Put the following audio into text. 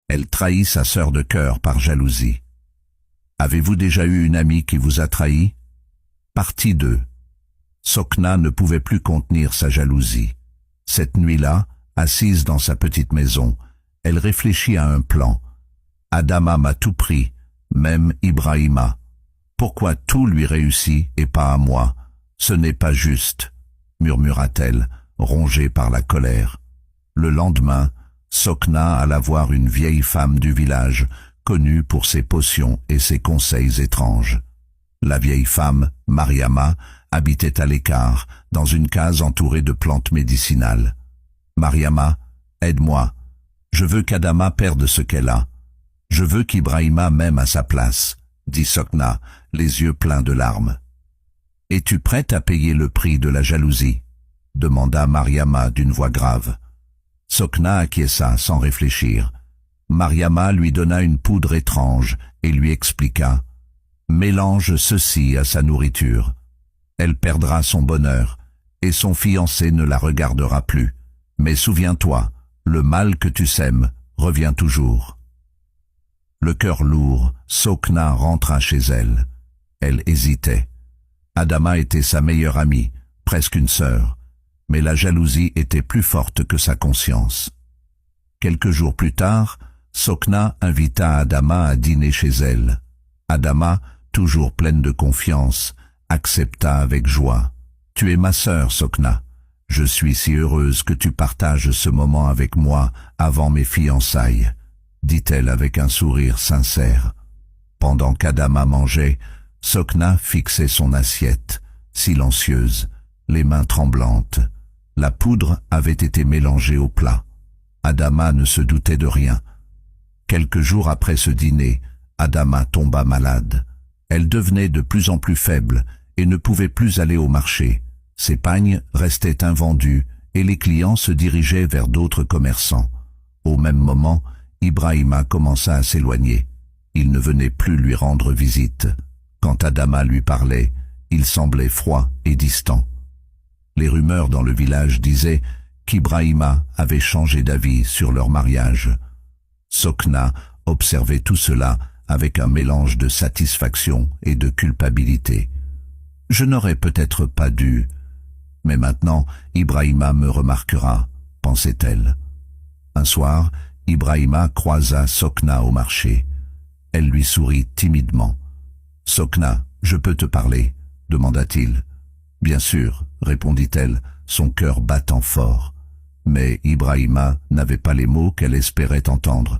Elle trahit sa sœur de cœur par jalousie. Avez-vous déjà eu une amie qui vous a trahi? Partie 2. Sokna ne pouvait plus contenir sa jalousie. Cette nuit-là, assise dans sa petite maison, elle réfléchit à un plan. Adama m'a tout pris, même Ibrahima. Pourquoi tout lui réussit et pas à moi? Ce n'est pas juste, murmura-t-elle, rongée par la colère. Le lendemain, Sokna alla voir une vieille femme du village, connue pour ses potions et ses conseils étranges. La vieille femme, Mariama, habitait à l'écart, dans une case entourée de plantes médicinales. Mariama, aide-moi. Je veux qu'Adama perde ce qu'elle a. Je veux qu'Ibrahima m'aime à sa place, dit Sokna, les yeux pleins de larmes. Es-tu prête à payer le prix de la jalousie? Demanda Mariama d'une voix grave. Sokna acquiesça sans réfléchir. Mariama lui donna une poudre étrange et lui expliqua. Mélange ceci à sa nourriture. Elle perdra son bonheur, et son fiancé ne la regardera plus. Mais souviens-toi, le mal que tu sèmes revient toujours. Le cœur lourd, Sokna rentra chez elle. Elle hésitait. Adama était sa meilleure amie, presque une sœur, mais la jalousie était plus forte que sa conscience. Quelques jours plus tard, Sokna invita Adama à dîner chez elle. Adama, toujours pleine de confiance, accepta avec joie. « Tu es ma sœur, Sokna. Je suis si heureuse que tu partages ce moment avec moi avant mes fiançailles, » dit-elle avec un sourire sincère. Pendant qu'Adama mangeait, Sokna fixait son assiette, silencieuse, les mains tremblantes. La poudre avait été mélangée au plat. Adama ne se doutait de rien. Quelques jours après ce dîner, Adama tomba malade. Elle devenait de plus en plus faible et ne pouvait plus aller au marché. Ses pagnes restaient invendus et les clients se dirigeaient vers d'autres commerçants. Au même moment, Ibrahima commença à s'éloigner. Il ne venait plus lui rendre visite. Quand Adama lui parlait, il semblait froid et distant. Les rumeurs dans le village disaient qu'Ibrahima avait changé d'avis sur leur mariage. Sokna observait tout cela avec un mélange de satisfaction et de culpabilité. « Je n'aurais peut-être pas dû, mais maintenant Ibrahima me remarquera, » pensait-elle. Un soir, Ibrahima croisa Sokna au marché. Elle lui sourit timidement. « Sokna, je peux te parler ?» demanda-t-il. « Bien sûr, » répondit-elle, son cœur battant fort. Mais Ibrahima n'avait pas les mots qu'elle espérait entendre.